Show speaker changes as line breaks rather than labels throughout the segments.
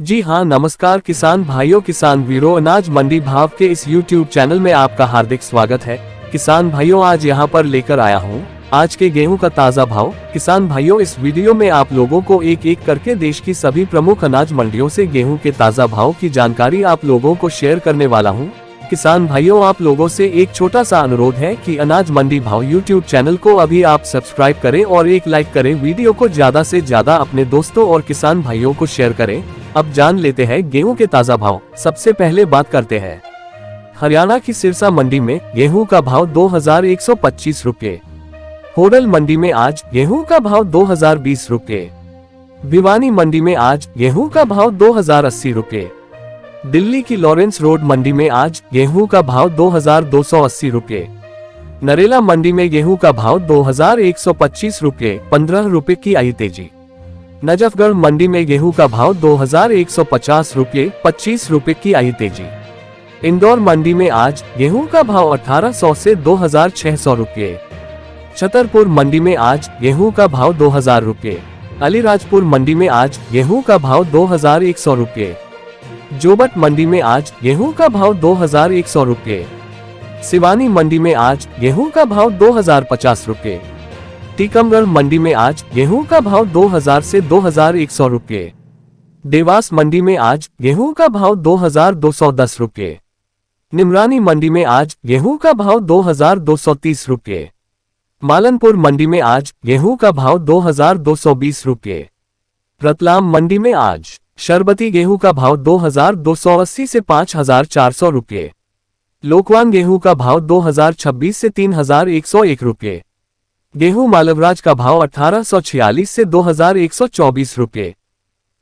जी हाँ, नमस्कार किसान भाइयों, किसान वीरों, अनाज मंडी भाव के इस YouTube चैनल में आपका हार्दिक स्वागत है। किसान भाइयों, आज यहाँ पर लेकर आया हूँ आज के गेहूं का ताज़ा भाव। किसान भाइयों, इस वीडियो में आप लोगों को एक एक करके देश की सभी प्रमुख अनाज मंडियों से गेहूं के ताज़ा भाव की जानकारी आप लोगों को शेयर करने वाला हूँ। किसान भाइयों, आप लोगों से एक छोटा सा अनुरोध है कि अनाज मंडी भाव YouTube चैनल को अभी आप सब्सक्राइब करें और एक लाइक करें। वीडियो को ज्यादा से ज्यादा अपने दोस्तों और किसान भाइयों को शेयर करें। अब जान लेते हैं गेहूं के ताज़ा भाव। सबसे पहले बात करते हैं हरियाणा की सिरसा मंडी में गेहूं का भाव 2125 रुपये। होडल मंडी में आज गेहूं का भाव 2020 रुपये। भिवानी मंडी में आज गेहूं का भाव 2080 रुपये। दिल्ली की लॉरेंस रोड मंडी में आज गेहूं का भाव 2280 रुपये। नरेला मंडी में गेहूं का भाव 2125 रुपये, 15 रुपये की आई तेजी। नजफगढ़ मंडी में गेहूं का भाव 2150 रुपये, 25 रुपये की आई तेजी। इंदौर मंडी में आज गेहूं का भाव 1800 से 2600 रुपये। छतरपुर मंडी में आज गेहूं का भाव 2000 रुपये। अलीराजपुर मंडी में आज गेहूं का भाव 2100 रुपये। जोबट मंडी में आज गेहूं का भाव 2100 रुपये। सिवानी मंडी में आज गेहूं का भाव 2050 रुपये। टीकमगढ़ मंडी में आज गेहूं का भाव 2000 से 2100 रुपये। देवास मंडी में आज गेहूं का भाव 2210 रुपये। निमरानी मंडी में आज गेहूं का भाव 2230 रुपये। मालनपुर मंडी में आज गेहूं का भाव 2220 रुपये। रतलाम मंडी में आज शरबती गेहूं का भाव 2280 से 5400 रुपये। लोकवान गेहूं का भाव 2026 से 3101 रुपये। गेहूं मालवराज का भाव 1846 से 2124 रुपये।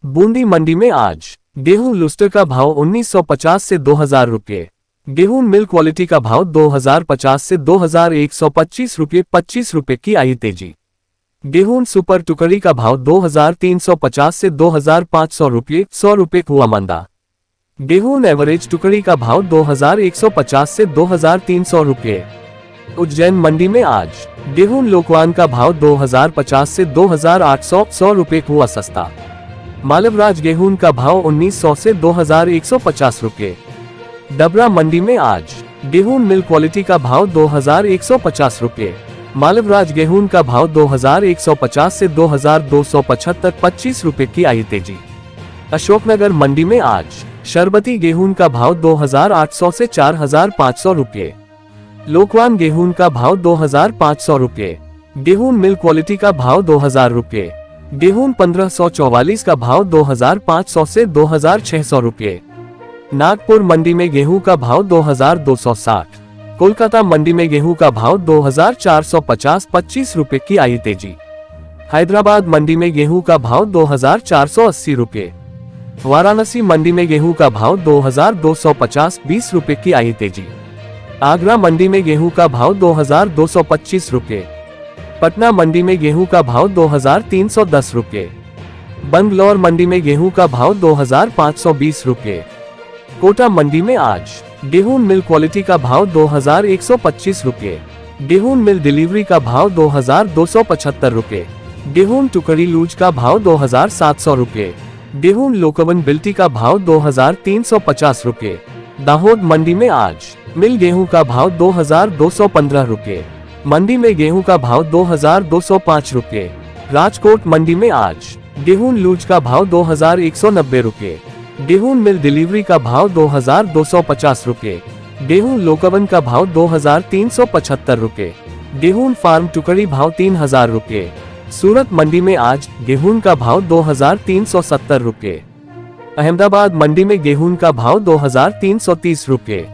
बूंदी मंडी में आज गेहूं लुस्टर का भाव 1950 से 2000 रुपये। गेहूं मिल क्वालिटी का भाव 2050 से 2125 रुपये, 25 रुपये की आई तेजी। गेहूं सुपर टुकड़ी का भाव 2350 से 2500 रुपये, 100 रुपये हुआ मंदा। गेहूं एवरेज टुकड़ी का भाव 2150 से 2300 रुपये। उज्जैन मंडी में आज गेहूं लोकवान का भाव 2050 से 2800 रुपये हुआ सस्ता। मालवराज गेहूं का भाव 1900 से 2150 रुपये। डबरा मंडी में आज गेहूं मिल क्वालिटी का भाव 2150 रुपये। मालवराज गेहूं का भाव 2150 से 2275, 25 रुपये की आई तेजी। अशोकनगर मंडी में आज शरबती गेहूं का भाव 2800 से 4500 रुपये। लोकवान गेहूं का भाव 2500 रुपये। गेहूं मिल क्वालिटी का भाव 2000 रुपये। गेहूं 1544 का भाव 2500 से 2600 रुपये। नागपुर मंडी में गेहूं का भाव 2260। कोलकाता मंडी में गेहूं का भाव 2450, 25 रुपये की आई तेजी। हैदराबाद मंडी में गेहूं का भाव 2480 रुपये। वाराणसी मंडी में गेहूं का भाव 2250, 20 रुपये की आई तेजी। आगरा मंडी में गेहूं का भाव 2225 रुपये। पटना मंडी में गेहूं का भाव 2310 रुपये। बंगलौर मंडी में गेहूं का भाव 2520 रुपये। कोटा मंडी में आज गेहूं मिल क्वालिटी का भाव 2125 रुपये। गेहूं मिल डिलीवरी का भाव 2275 रुपये। गेहूं टुकड़ी लूज का भाव 2700 रुपये। गेहूं लोकवन बिल्टी का भाव 2350 रुपये। दाहोद मंडी में आज मिल गेहूं का भाव 2215 रुपये। मंडी में गेहूं का भाव 2205 रुपये। राजकोट मंडी में आज गेहूं लूज का भाव 2190 रुपये। गेहूं मिल डिलीवरी का भाव 2250 रुपये। गेहूं लोकवन का भाव 2375 रुपये। गेहूं फार्म टुकड़ी भाव 3000 रुपये। सूरत मंडी में आज गेहूं का भाव 2370 रुपये। अहमदाबाद मंडी में गेहूं का भाव 2330 रुपये।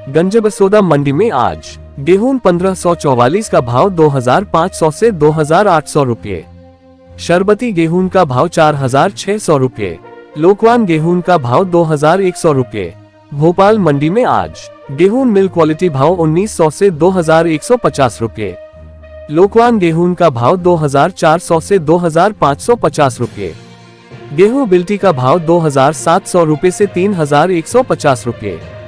गंजबसौदा मंडी में आज गेहूं 1544 का भाव 2500 से 2800 रुपये। शरबती गेहूं का भाव 4600 रुपये। लोकवान गेहूं का भाव 2100 रुपये। भोपाल मंडी में आज गेहूं मिल क्वालिटी भाव 1900 से 2150 रुपये। लोकवान गेहूं का भाव 2400 से 2550 रुपये। गेहूं बिल्टी का भाव 2700 रुपये से 3150 रुपये।